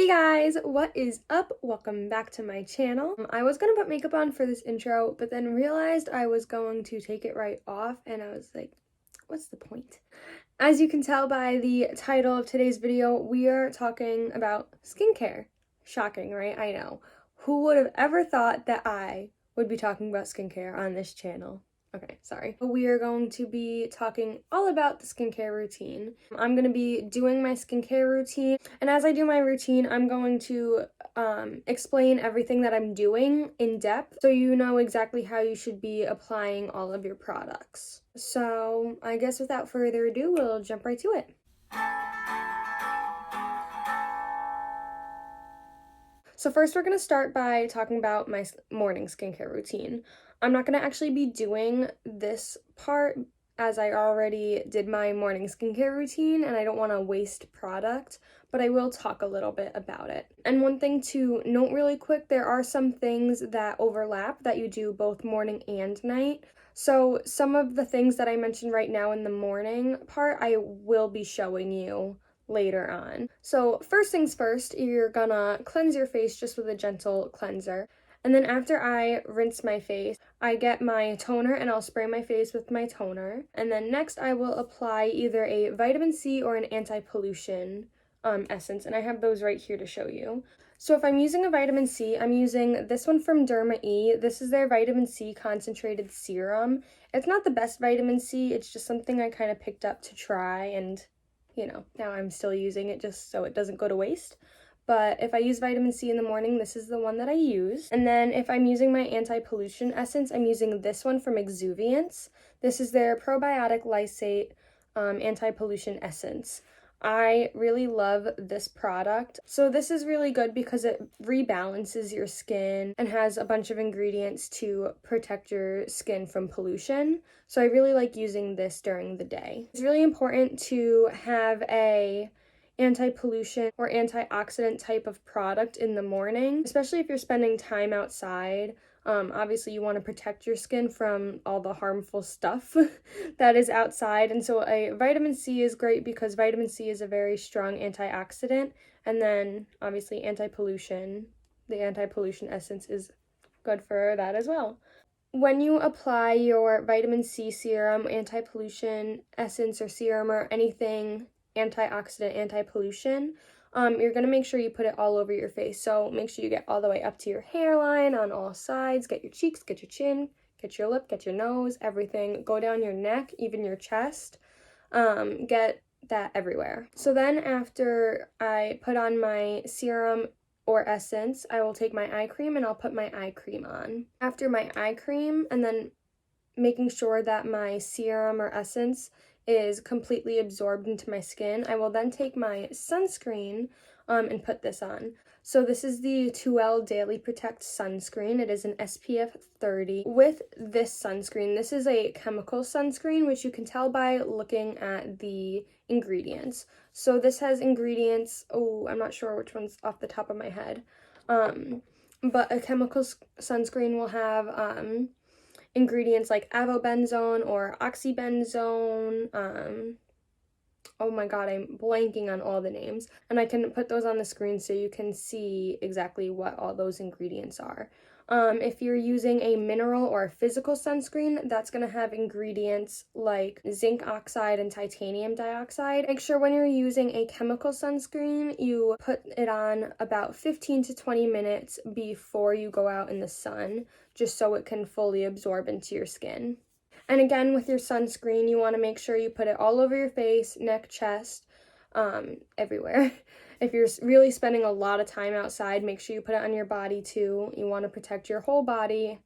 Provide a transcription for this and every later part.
Hey guys, what is up? Welcome back to my channel. I was gonna put makeup on for this intro, but then realized I was going to take it right off, and I was like, what's the point? As you can tell by the title of today's video, we are talking about skincare. Shocking, right? I know. Who would have ever thought that I would be talking about skincare on this channel? Okay, sorry. We are going to be talking all about the skincare routine. I'm going to be doing my skincare routine, and as I do my routine, I'm going to explain everything that I'm doing in depth so you know exactly how you should be applying all of your products. So I guess without further ado, we'll jump right to it. So first we're going to start by talking about my morning skincare routine. I'm not going to actually be doing this part as I already did my morning skincare routine and I don't want to waste product, but I will talk a little bit about it. And one thing to note really quick, there are some things that overlap that you do both morning and night. So some of the things that I mentioned right now in the morning part, I will be showing you later on. So first things first, you're gonna cleanse your face just with a gentle cleanser. And then after I rinse my face, I get my toner and I'll spray my face with my toner. And then next I will apply either a vitamin C or an anti-pollution essence. And I have those right here to show you. So if I'm using a vitamin C, I'm using this one from Derma E. This is their vitamin C concentrated serum. It's not the best vitamin C, it's just something I kind of picked up to try, and now I'm still using it just so it doesn't go to waste. But if I use vitamin C in the morning, this is the one that I use. And then if I'm using my anti-pollution essence, I'm using this one from Exfoliators. This is their probiotic lysate anti-pollution essence. I really love this product. So this is really good because it rebalances your skin and has a bunch of ingredients to protect your skin from pollution. So I really like using this during the day. It's really important to have a anti-pollution or antioxidant type of product in the morning, especially if you're spending time outside. Obviously you want to protect your skin from all the harmful stuff that is outside, and so a vitamin C is great because vitamin C is a very strong antioxidant, and then obviously the anti-pollution essence is good for that as well. When you apply your vitamin C serum, anti-pollution essence or serum or anything antioxidant, anti-pollution, you're going to make sure you put it all over your face. So make sure you get all the way up to your hairline on all sides. Get your cheeks, get your chin, get your lip, get your nose, everything. Go down your neck, even your chest. Get that everywhere. So then after I put on my serum or essence, I will take my eye cream and I'll put my eye cream on. After my eye cream, and then making sure that my serum or essence is completely absorbed into my skin, I will then take my sunscreen and put this on. So this is the 2L Daily Protect sunscreen. It is an SPF 30. With this sunscreen, this is a chemical sunscreen, which you can tell by looking at the ingredients. So this has ingredients, I'm not sure which one's off the top of my head, but a chemical sunscreen will have ingredients like avobenzone or oxybenzone. Oh my god, I'm blanking on all the names. And I can put those on the screen so you can see exactly what all those ingredients are. If you're using a mineral or a physical sunscreen, that's going to have ingredients like zinc oxide and titanium dioxide. Make sure when you're using a chemical sunscreen, you put it on about 15 to 20 minutes before you go out in the sun, just so it can fully absorb into your skin. And again, with your sunscreen, you want to make sure you put it all over your face, neck, chest, everywhere. If you're really spending a lot of time outside, make sure you put it on your body too. You want to protect your whole body,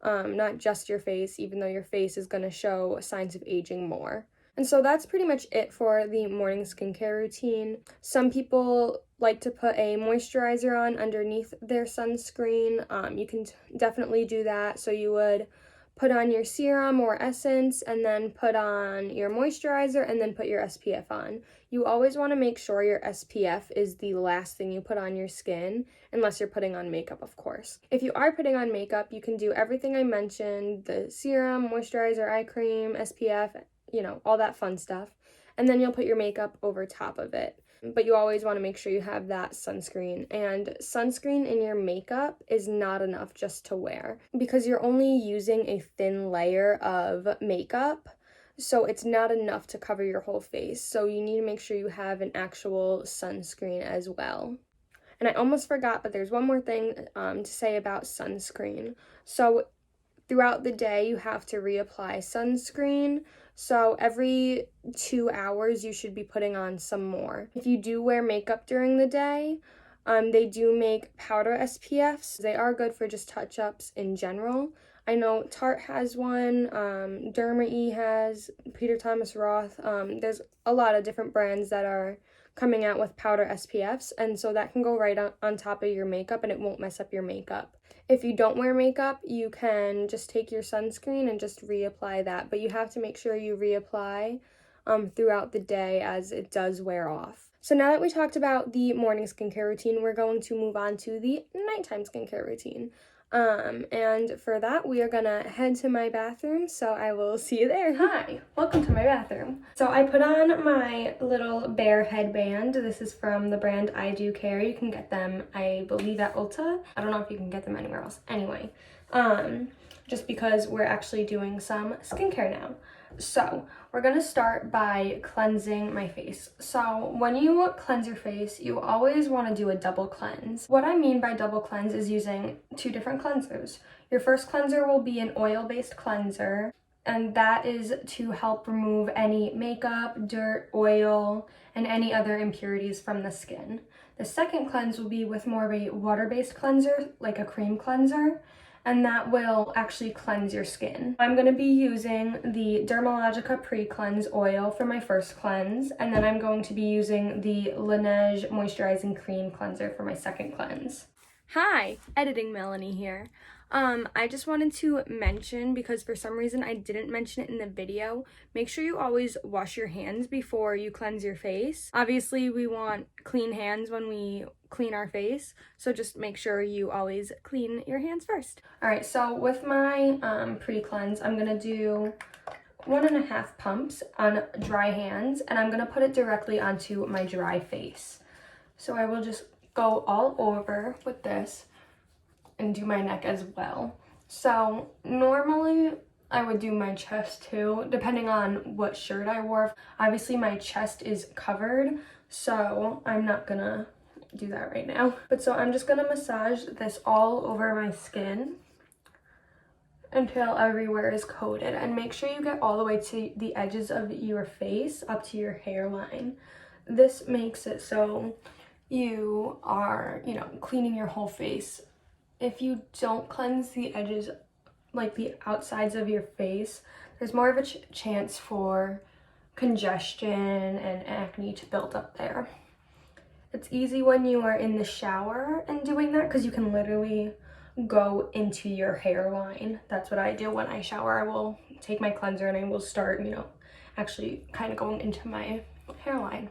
not just your face, even though your face is going to show signs of aging more. And so that's pretty much it for the morning skincare routine. Some people like to put a moisturizer on underneath their sunscreen. You can definitely do that. So you would put on your serum or essence and then put on your moisturizer and then put your SPF on. You always want to make sure your SPF is the last thing you put on your skin, unless you're putting on makeup, of course. If you are putting on makeup, you can do everything I mentioned, the serum, moisturizer, eye cream, SPF, all that fun stuff. And then you'll put your makeup over top of it. but you always want to make sure you have that sunscreen. And sunscreen in your makeup is not enough just to wear, because you're only using a thin layer of makeup, so it's not enough to cover your whole face. So you need to make sure you have an actual sunscreen as well. And I almost forgot, but there's one more thing to say about sunscreen. So throughout the day, you have to reapply sunscreen. So every 2 hours, you should be putting on some more. If you do wear makeup during the day, they do make powder SPFs. They are good for just touch-ups in general. I know Tarte has one, Derma E has, Peter Thomas Roth. There's a lot of different brands that are coming out with powder SPFs, and so that can go right on top of your makeup and it won't mess up your makeup. If you don't wear makeup, you can just take your sunscreen and just reapply that, but you have to make sure you reapply throughout the day as it does wear off. So now that we talked about the morning skincare routine, we're going to move on to the nighttime skincare routine. And for that, we are gonna head to my bathroom, so I will see you there. Hi, welcome to my bathroom. So I put on my little bear headband. This is from the brand I Do Care. You can get them, I believe, at Ulta. I don't know if you can get them anywhere else. Anyway, just because we're actually doing some skincare now. So we're gonna start by cleansing my face. So when you cleanse your face, you always want to do a double cleanse. What I mean by double cleanse is using 2 different cleansers. Your first cleanser will be an oil-based cleanser, and that is to help remove any makeup, dirt, oil, and any other impurities from the skin. The second cleanse will be with more of a water-based cleanser, like a cream cleanser, and that will actually cleanse your skin. I'm going to be using the Dermalogica Pre-Cleanse Oil for my first cleanse, and then I'm going to be using the Laneige Moisturizing Cream Cleanser for my second cleanse. Hi, Editing Melanie here. I just wanted to mention, because for some reason I didn't mention it in the video, make sure you always wash your hands before you cleanse your face. Obviously, we want clean hands when we clean our face, so just make sure you always clean your hands first. Alright, so with my pre-cleanse, I'm gonna do 1.5 pumps on dry hands, and I'm gonna put it directly onto my dry face. So I will just go all over with this and do my neck as well. So normally I would do my chest too, depending on what shirt I wore. Obviously my chest is covered, so I'm not gonna do that right now. But so I'm just gonna massage this all over my skin until everywhere is coated, and make sure you get all the way to the edges of your face up to your hairline. This makes it so you are, cleaning your whole face. If you don't cleanse the edges, like the outsides of your face, there's more of a chance for congestion and acne to build up there. It's easy when you are in the shower and doing that, because you can literally go into your hairline. That's what I do when I shower. I will take my cleanser and I will start, actually kind of going into my hairline.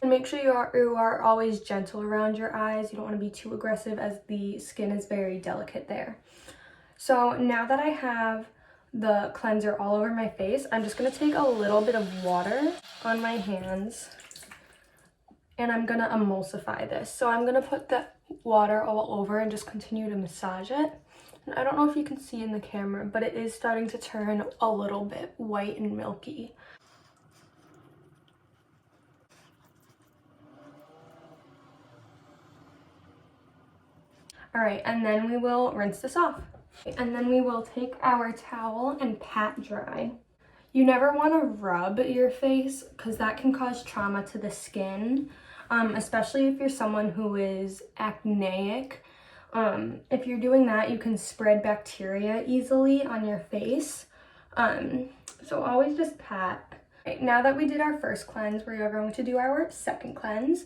And make sure you are always gentle around your eyes. You don't want to be too aggressive, as the skin is very delicate there. So now that I have the cleanser all over my face, I'm just going to take a little bit of water on my hands and I'm going to emulsify this. So I'm going to put the water all over and just continue to massage it. And I don't know if you can see in the camera, but it is starting to turn a little bit white and milky. All right, and then we will rinse this off. And then we will take our towel and pat dry. You never want to rub your face, because that can cause trauma to the skin, especially if you're someone who is acneic. If you're doing that, you can spread bacteria easily on your face. So always just pat. Right, now that we did our first cleanse, we are going to do our second cleanse.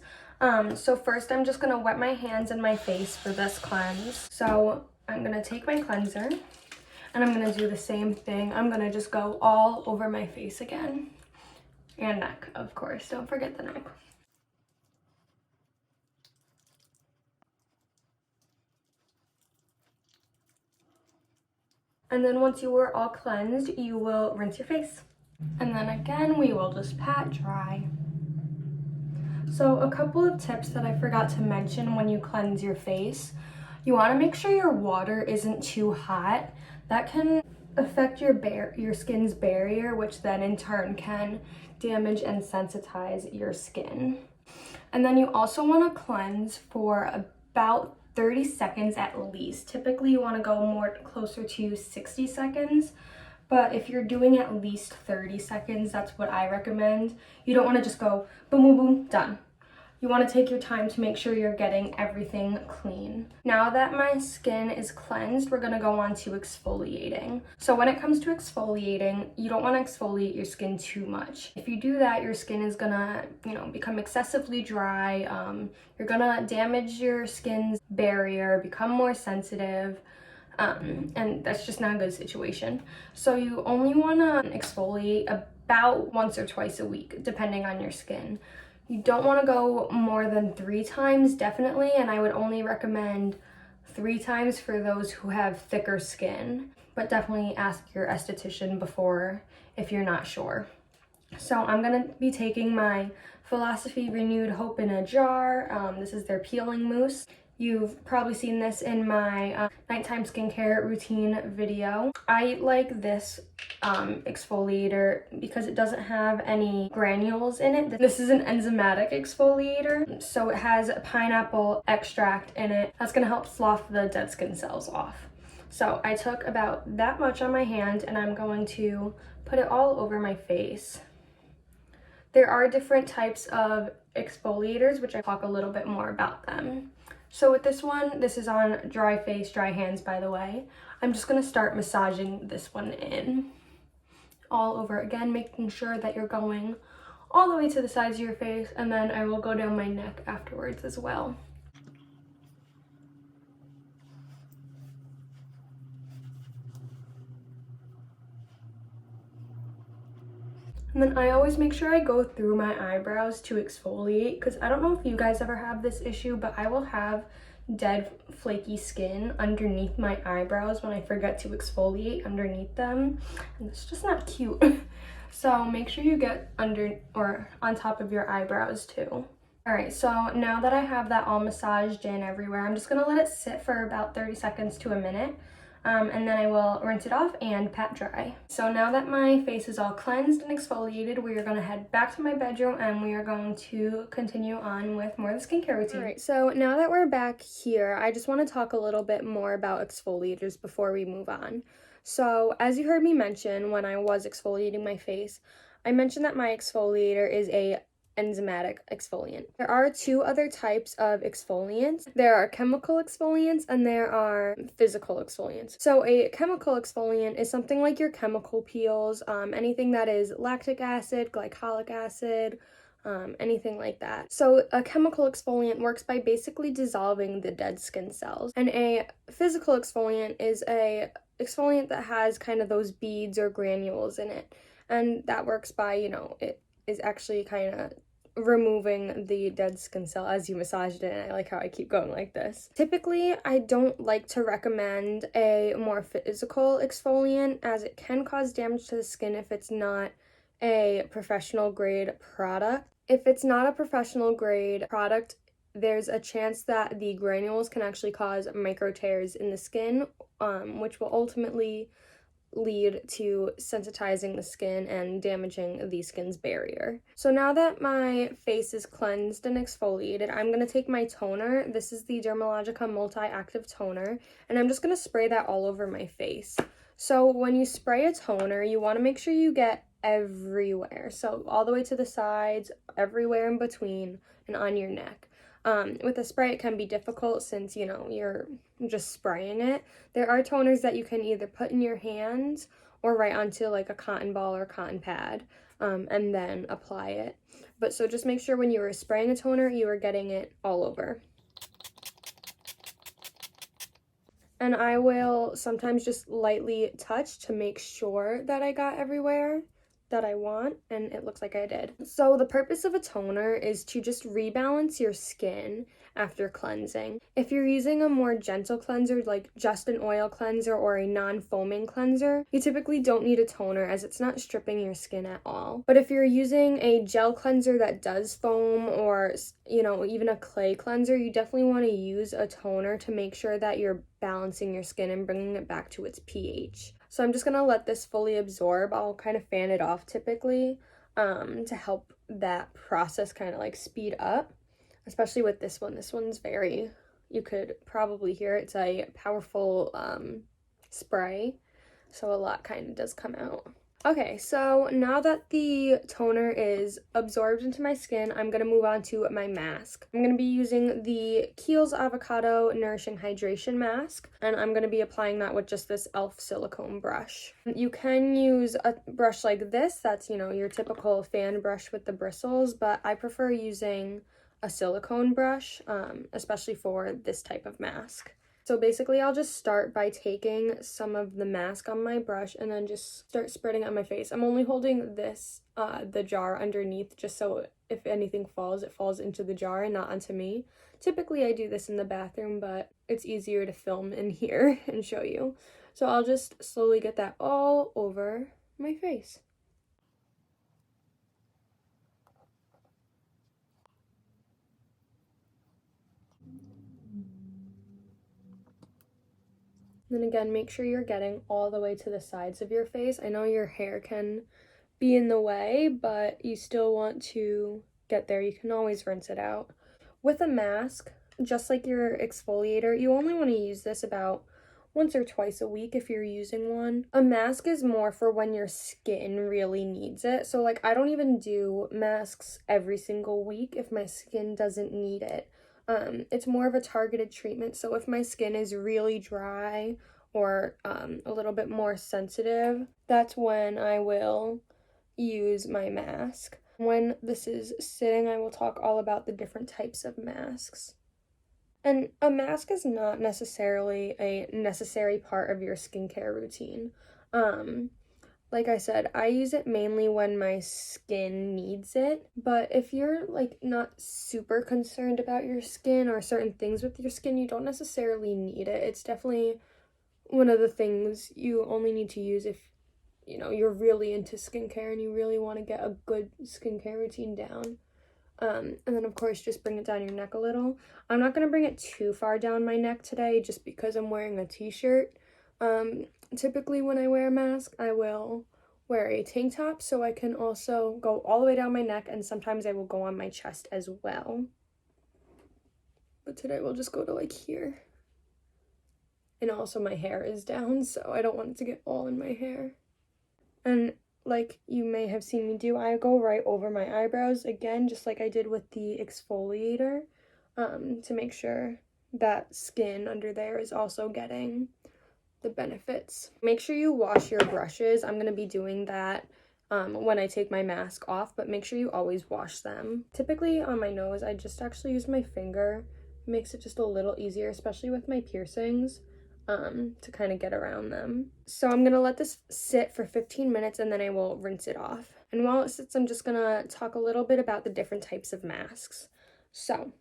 So first I'm just going to wet my hands and my face for this cleanse. So I'm going to take my cleanser and I'm going to do the same thing. I'm going to just go all over my face again. And neck, of course. Don't forget the neck. And then once you are all cleansed, you will rinse your face. And then again, we will just pat dry. So a couple of tips that I forgot to mention when you cleanse your face. You want to make sure your water isn't too hot. That can affect your skin's barrier, which then in turn can damage and sensitize your skin. And then you also want to cleanse for about 30 seconds at least. Typically you want to go more closer to 60 seconds. But if you're doing at least 30 seconds, that's what I recommend. You don't want to just go boom, boom, boom, done. You want to take your time to make sure you're getting everything clean. Now that my skin is cleansed, we're going to go on to exfoliating. So when it comes to exfoliating, you don't want to exfoliate your skin too much. If you do that, your skin is going to, become excessively dry. You're going to damage your skin's barrier, become more sensitive. And that's just not a good situation. So you only want to exfoliate about once or twice a week, depending on your skin. You don't want to go more than 3 times, definitely, and I would only recommend 3 times for those who have thicker skin, but definitely ask your esthetician before if you're not sure. So I'm going to be taking my Philosophy Renewed Hope in a jar. This is their peeling mousse. You've probably seen this in my nighttime skincare routine video. I like this exfoliator because it doesn't have any granules in it. This is an enzymatic exfoliator, so it has pineapple extract in it. That's going to help slough the dead skin cells off. So I took about that much on my hand and I'm going to put it all over my face. There are different types of exfoliators, which I talk a little bit more about them. So with this one, this is on dry face, dry hands, by the way. I'm just going to start massaging this one in all over again, making sure that you're going all the way to the sides of your face, and then I will go down my neck afterwards as well. And then I always make sure I go through my eyebrows to exfoliate, because I don't know if you guys ever have this issue, but I will have dead flaky skin underneath my eyebrows when I forget to exfoliate underneath them, and it's just not cute. So make sure you get under or on top of your eyebrows too. Alright, so now that I have that all massaged in everywhere, I'm just going to let it sit for about 30 seconds to a minute. And then I will rinse it off and pat dry. So now that my face is all cleansed and exfoliated, we are going to head back to my bedroom and we are going to continue on with more of the skincare routine. Alright, so now that we're back here, I just want to talk a little bit more about exfoliators before we move on. So as you heard me mention when I was exfoliating my face, I mentioned that my exfoliator is a enzymatic exfoliant. There are 2 other types of exfoliants. There are chemical exfoliants and there are physical exfoliants. So a chemical exfoliant is something like your chemical peels, anything that is lactic acid, glycolic acid, anything like that. So a chemical exfoliant works by basically dissolving the dead skin cells. And a physical exfoliant is a exfoliant that has kind of those beads or granules in it. And that works by, it is actually kind of removing the dead skin cell as you massage it in. I like how I keep going like this. Typically, I don't like to recommend a more physical exfoliant as it can cause damage to the skin if it's not a professional grade product. If it's not a professional grade product, there's a chance that the granules can actually cause micro tears in the skin, which will ultimately lead to sensitizing the skin and damaging the skin's barrier. So now that my face is cleansed and exfoliated, I'm going to take my toner. This is the Dermalogica Multi-Active Toner, and I'm just going to spray that all over my face. So when you spray a toner, you want to make sure you get everywhere. So all the way to the sides, everywhere in between, and on your neck. With a spray, it can be difficult since, you're just spraying it. There are toners that you can either put in your hands or right onto like a cotton ball or cotton pad, and then apply it. But so just make sure when you are spraying a toner, you are getting it all over. And I will sometimes just lightly touch to make sure that I got everywhere. that I want, and it looks like I did. So the purpose of a toner is to just rebalance your skin after cleansing. If you're using a more gentle cleanser, like just an oil cleanser or a non-foaming cleanser, you typically don't need a toner as it's not stripping your skin at all. But if you're using a gel cleanser that does foam, or even a clay cleanser, you definitely want to use a toner to make sure that you're balancing your skin and bringing it back to its pH. So I'm just going to let this fully absorb. I'll kind of fan it off typically to help that process kind of like speed up, especially with this one. This one's very, you could probably hear it's a powerful spray, so a lot kind of does come out. Okay, so now that the toner is absorbed into my skin, I'm going to move on to my mask. I'm going to be using the Kiehl's Avocado Nourishing Hydration Mask, and I'm going to be applying that with just this e.l.f. silicone brush. You can use a brush like this, that's, your typical fan brush with the bristles, but I prefer using a silicone brush, especially for this type of mask. So basically, I'll just start by taking some of the mask on my brush and then just start spreading it on my face. I'm only holding this, the jar underneath, just so if anything falls, it falls into the jar and not onto me. Typically, I do this in the bathroom, but it's easier to film in here and show you. So I'll just slowly get that all over my face. Then again, make sure you're getting all the way to the sides of your face. I know your hair can be in the way, but you still want to get there. You can always rinse it out. With a mask, just like your exfoliator, you only want to use this about once or twice a week if you're using one. A mask is more for when your skin really needs it. So like, I don't even do masks every single week if my skin doesn't need it. It's more of a targeted treatment. So if my skin is really dry or a little bit more sensitive, that's when I will use my mask. When this is sitting, I will talk all about the different types of masks. And a mask is not necessarily a necessary part of your skincare routine. Like I said, I use it mainly when my skin needs it, but if you're like not super concerned about your skin or certain things with your skin, you don't necessarily need it. It's definitely one of the things you only need to use if you're really into skincare and you really want to get a good skincare routine down. And then of course just bring it down your neck a little. I'm not going to bring it too far down my neck today just because I'm wearing a t-shirt. Typically when I wear a mask, I will wear a tank top so I can also go all the way down my neck, and sometimes I will go on my chest as well. But today we'll just go to like here. And also my hair is down, so I don't want it to get all in my hair. And like you may have seen me do, I go right over my eyebrows again, just like I did with the exfoliator, to make sure that skin under there is also getting the benefits. Make sure you wash your brushes. I'm going to be doing that when I take my mask off, but make sure you always wash them. Typically on my nose, I just actually use my finger. It makes it just a little easier, especially with my piercings, to kind of get around them. So I'm going to let this sit for 15 minutes and then I will rinse it off. And while it sits, I'm just going to talk a little bit about the different types of masks. So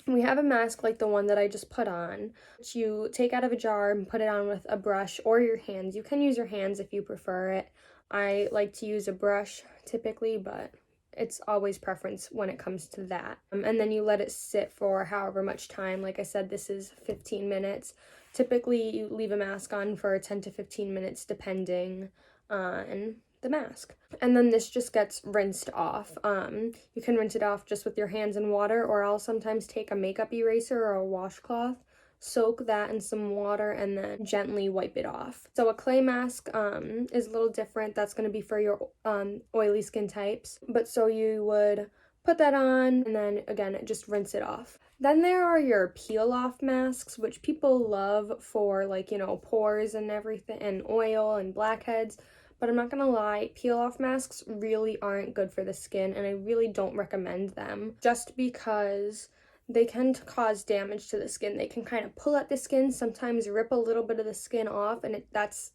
we have a mask like the one that I just put on, which you take out of a jar and put it on with a brush or your hands. You can use your hands if you prefer it. I like to use a brush typically, but it's always preference when it comes to that. And then you let it sit for however much time. Like I said, this is 15 minutes. Typically, you leave a mask on for 10 to 15 minutes depending on the mask. And then this just gets rinsed off. You can rinse it off just with your hands and water, or I'll sometimes take a makeup eraser or a washcloth, soak that in some water, and then gently wipe it off. So a clay mask is a little different. That's going to be for your oily skin types. But so you would put that on and then again just rinse it off. Then there are your peel off masks, which people love for like, pores and everything, and oil and blackheads. But I'm not gonna lie, peel off masks really aren't good for the skin, and I really don't recommend them just because they can cause damage to the skin. They can kind of pull at the skin, sometimes rip a little bit of the skin off, and that's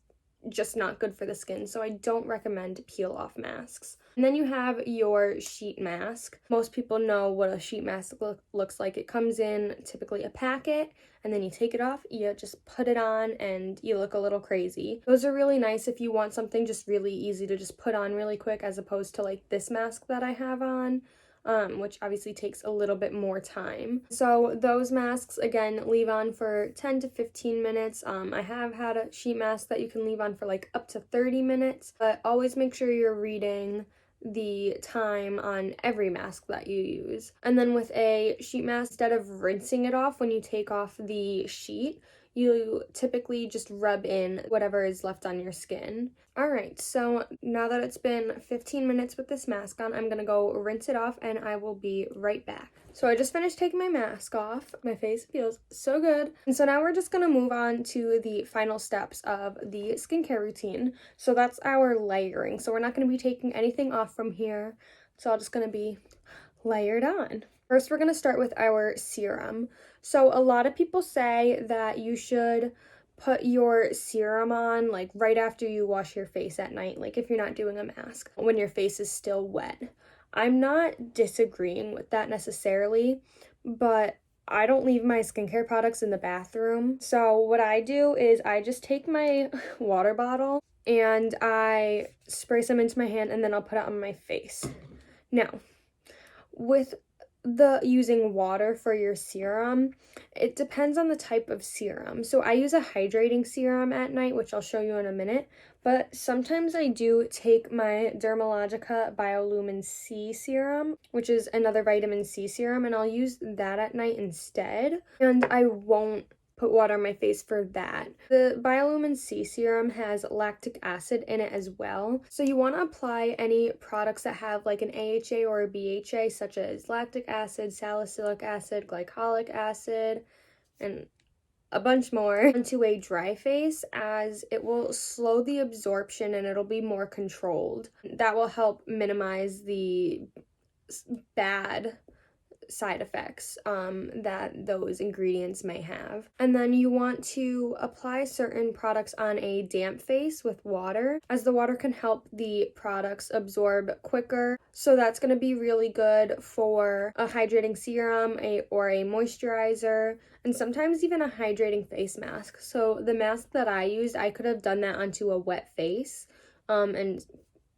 just not good for the skin, so I don't recommend peel off masks. And then you have your sheet mask. Most people know what a sheet mask looks like. It comes in typically a packet, and then you take it off, you just put it on, and you look a little crazy. Those are really nice if you want something just really easy to just put on really quick, as opposed to like this mask that I have on. Which obviously takes a little bit more time. So those masks, again, leave on for 10 to 15 minutes. I have had a sheet mask that you can leave on for like up to 30 minutes, but always make sure you're reading the time on every mask that you use. And then with a sheet mask, instead of rinsing it off when you take off the sheet, you typically just rub in whatever is left on your skin. Alright, so now that it's been 15 minutes with this mask on, I'm gonna go rinse it off and I will be right back. So I just finished taking my mask off. My face feels so good. And so now we're just gonna move on to the final steps of the skincare routine. So that's our layering. So we're not gonna be taking anything off from here. It's all just gonna be layered on. First, we're gonna start with our serum. So a lot of people say that you should put your serum on like right after you wash your face at night, like if you're not doing a mask, when your face is still wet. I'm not disagreeing with that necessarily, but I don't leave my skincare products in the bathroom. So what I do is I just take my water bottle and I spray some into my hand, and then I'll put it on my face. Now, with the using water for your serum, it depends on the type of serum. So I use a hydrating serum at night, which I'll show you in a minute, but sometimes I do take my Dermalogica Biolumin C serum, which is another vitamin C serum, and I'll use that at night instead, and I won't put water on my face for that. The Biolumin C serum has lactic acid in it as well, so you want to apply any products that have like an AHA or a BHA, such as lactic acid, salicylic acid, glycolic acid, and a bunch more, onto a dry face, as it will slow the absorption and it'll be more controlled. That will help minimize the bad side effects that those ingredients may have. And then you want to apply certain products on a damp face with water, as the water can help the products absorb quicker. So that's going to be really good for a hydrating serum or a moisturizer, and sometimes even a hydrating face mask. So the mask that I used, I could have done that onto a wet face and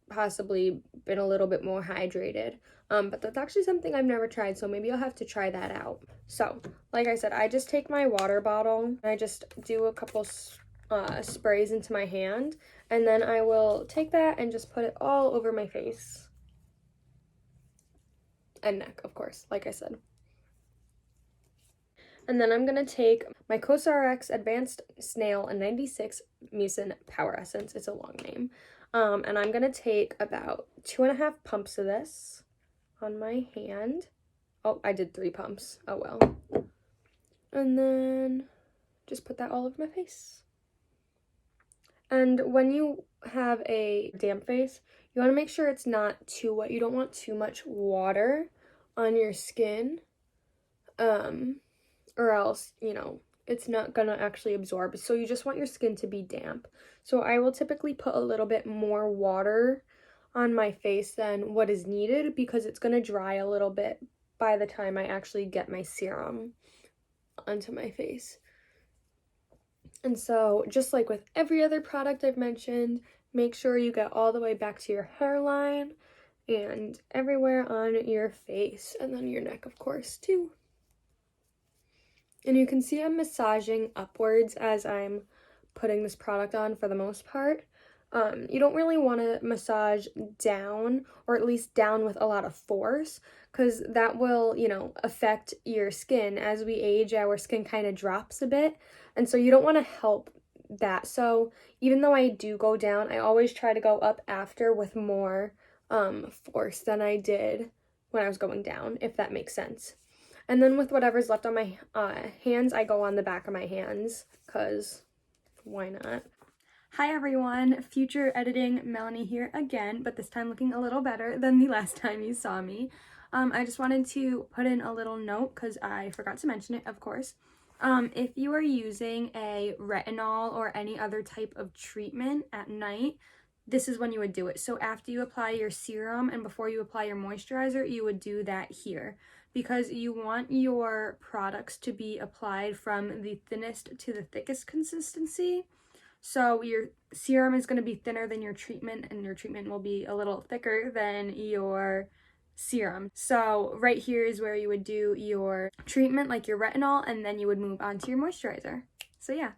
possibly been a little bit more hydrated. But that's actually something I've never tried, so maybe I'll have to try that out. So, like I said, I just take my water bottle, and I just do a couple sprays into my hand, and then I will take that and just put it all over my face. And neck, of course, like I said. And then I'm going to take my COSRX Advanced Snail 96 Mucin Power Essence. It's a long name. And I'm going to take about 2.5 pumps of this on my hand. Oh, I did 3 pumps. Oh well. And then just put that all over my face. And when you have a damp face, you want to make sure it's not too wet. You don't want too much water on your skin, or else, you know, it's not gonna actually absorb. So you just want your skin to be damp. So I will typically put a little bit more water on my face than what is needed, because it's gonna dry a little bit by the time I actually get my serum onto my face. And so, just like with every other product I've mentioned, make sure you get all the way back to your hairline and everywhere on your face, and then your neck, of course, too. And you can see I'm massaging upwards as I'm putting this product on for the most part. You don't really want to massage down, or at least down with a lot of force, because that will, you know, affect your skin. As we age, our skin kind of drops a bit, and so you don't want to help that. So even though I do go down, I always try to go up after with more force than I did when I was going down, if that makes sense. And then with whatever's left on my hands, I go on the back of my hands, because why not? Hi everyone, future editing Melanie here again, but this time looking a little better than the last time you saw me. I just wanted to put in a little note, because I forgot to mention it, of course. If you are using a retinol or any other type of treatment at night, this is when you would do it. So after you apply your serum and before you apply your moisturizer, you would do that here, because you want your products to be applied from the thinnest to the thickest consistency. So your serum is going to be thinner than your treatment, and your treatment will be a little thicker than your serum. So right here is where you would do your treatment, like your retinol, and then you would move on to your moisturizer. So yeah,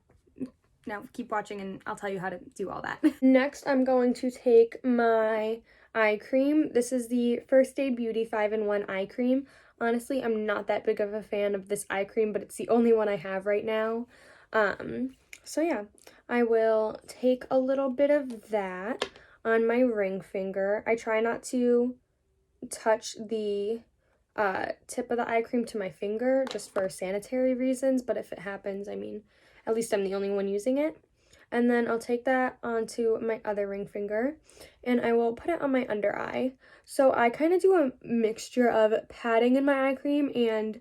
now keep watching and I'll tell you how to do all that. Next, I'm going to take my eye cream. This is the First Aid Beauty 5-in-1 eye cream. Honestly, I'm not that big of a fan of this eye cream, but it's the only one I have right now. So yeah, I will take a little bit of that on my ring finger. I try not to touch the tip of the eye cream to my finger just for sanitary reasons, but if it happens, I mean, at least I'm the only one using it. And then I'll take that onto my other ring finger and I will put it on my under eye. So I kind of do a mixture of patting in my eye cream and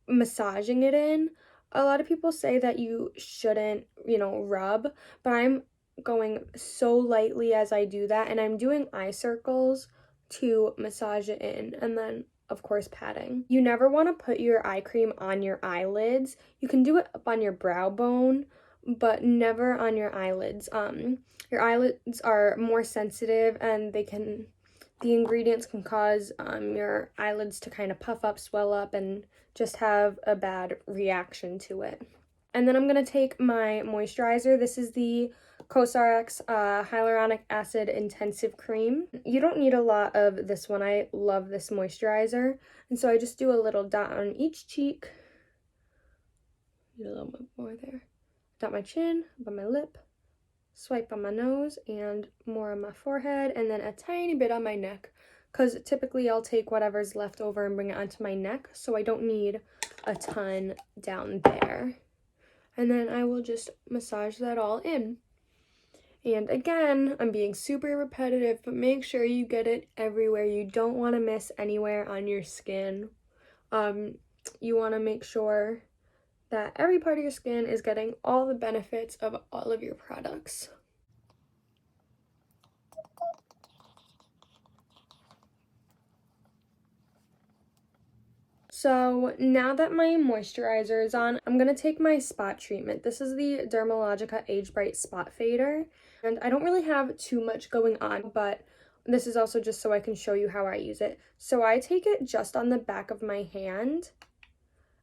massaging it in. A lot of people say that you shouldn't, rub, but I'm going so lightly as I do that, and I'm doing eye circles to massage it in, and then of course patting. You never want to put your eye cream on your eyelids. You can do it up on your brow bone, but never on your eyelids. Your eyelids are more sensitive, and the ingredients can cause your eyelids to kind of puff up, swell up, and just have a bad reaction to it. And then I'm going to take my moisturizer. This is the COSRX Hyaluronic Acid Intensive Cream. You don't need a lot of this one. I love this moisturizer. And so I just do a little dot on each cheek. Need a little bit more there. Dot my chin, on my lip, swipe on my nose, and more on my forehead, and then a tiny bit on my neck, because typically I'll take whatever's left over and bring it onto my neck, so I don't need a ton down there. And then I will just massage that all in. And again, I'm being super repetitive, but make sure you get it everywhere. You don't want to miss anywhere on your skin. You want to make sure that every part of your skin is getting all the benefits of all of your products. So now that my moisturizer is on, I'm going to take my spot treatment. This is the Dermalogica Age Bright Spot Fader. And I don't really have too much going on, but this is also just so I can show you how I use it. So I take it just on the back of my hand.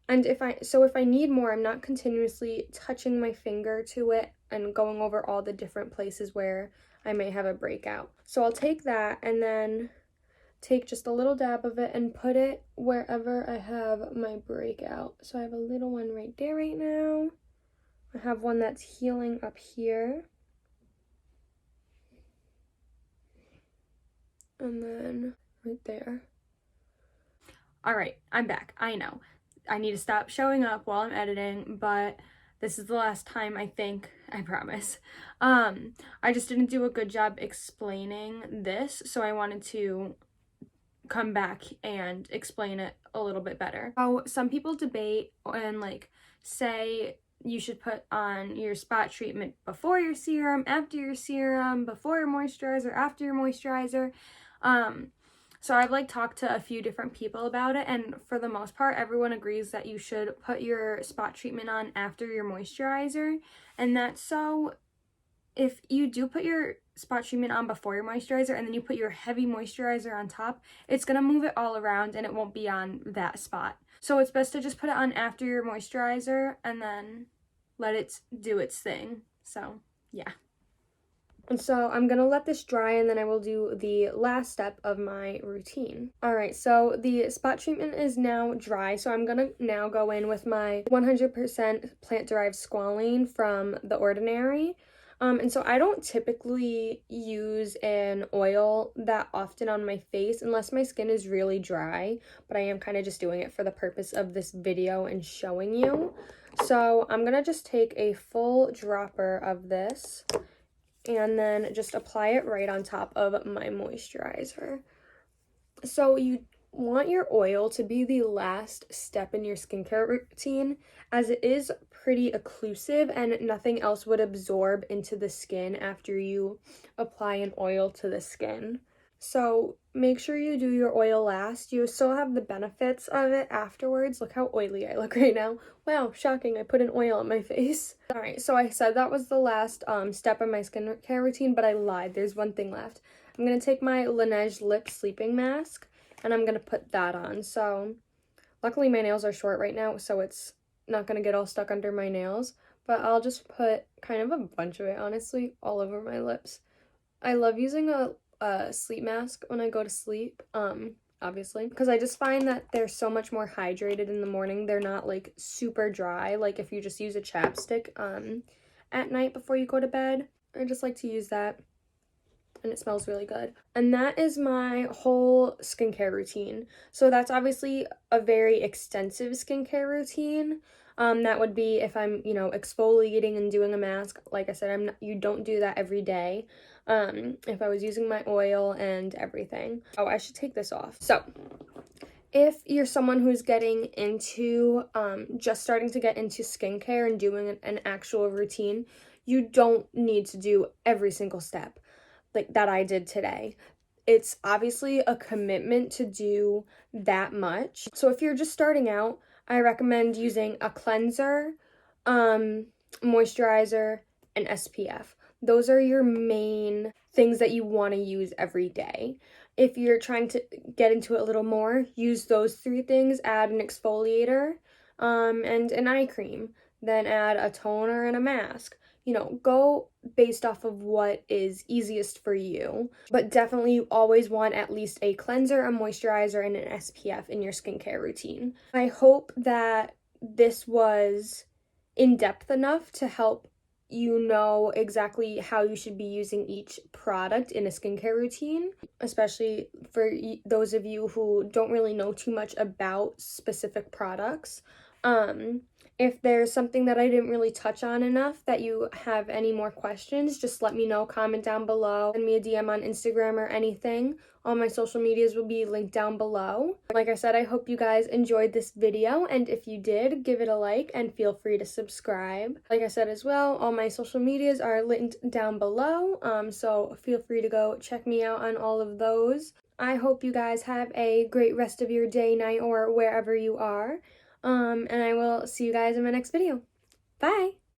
And if I need more, I'm not continuously touching my finger to it and going over all the different places where I may have a breakout. So I'll take that and then take just a little dab of it and put it wherever I have my breakout. So I have a little one right there right now. I have one that's healing up here. And then right there. All right, I'm back. I know. I need to stop showing up while I'm editing, but this is the last time, I think. I promise. I just didn't do a good job explaining this, so I wanted to come back and explain it a little bit better. So some people debate and say you should put on your spot treatment before your serum, after your serum, before your moisturizer, after your moisturizer. So I've talked to a few different people about it, and for the most part everyone agrees that you should put your spot treatment on after your moisturizer. And that's so if you do put your spot treatment on before your moisturizer and then you put your heavy moisturizer on top, it's going to move it all around and it won't be on that spot. So it's best to just put it on after your moisturizer and then let it do its thing. So yeah. And so I'm going to let this dry and then I will do the last step of my routine. All right, so the spot treatment is now dry. So I'm going to now go in with my 100% plant-derived squalane from The Ordinary. And so I don't typically use an oil that often on my face unless my skin is really dry, but I am kind of just doing it for the purpose of this video and showing you. So I'm going to just take a full dropper of this and then just apply it right on top of my moisturizer. So you want your oil to be the last step in your skincare routine, as it is pretty occlusive and nothing else would absorb into the skin after you apply an oil to the skin. So make sure you do your oil last. You still have the benefits of it afterwards. Look how oily I look right now. Wow, shocking. I put an oil on my face. Alright, so I said that was the last step in my skincare routine, but I lied. There's one thing left. I'm going to take my Laneige Lip Sleeping Mask, and I'm going to put that on. So luckily my nails are short right now, so it's not going to get all stuck under my nails. But I'll just put kind of a bunch of it, honestly, all over my lips. I love using a sleep mask when I go to sleep, obviously, because I just find that they're so much more hydrated in the morning. They're not like super dry, like if you just use a chapstick at night before you go to bed. I just like to use that, and it smells really good. And that is my whole skincare routine. So that's obviously a very extensive skincare routine. That would be if I'm, exfoliating and doing a mask. Like I said, you don't do that every day. If I was using my oil and everything. Oh, I should take this off. So, if you're someone who's getting into, just starting to get into skincare and doing an actual routine, you don't need to do every single step like that I did today. It's obviously a commitment to do that much. So if you're just starting out, I recommend using a cleanser, moisturizer, and SPF. Those are your main things that you want to use every day. If you're trying to get into it a little more, use those 3 things, add an exfoliator, and an eye cream, then add a toner and a mask. Go based off of what is easiest for you. But definitely you always want at least a cleanser, a moisturizer, and an SPF in your skincare routine. I hope that this was in-depth enough to help you know exactly how you should be using each product in a skincare routine, especially for those of you who don't really know too much about specific products. If there's something that I didn't really touch on enough that you have any more questions, just let me know, comment down below, send me a DM on Instagram or anything. All my social medias will be linked down below. Like I said, I hope you guys enjoyed this video, and if you did, give it a like and feel free to subscribe. Like I said as well, all my social medias are linked down below, so feel free to go check me out on all of those. I hope you guys have a great rest of your day, night, or wherever you are. And I will see you guys in my next video. Bye!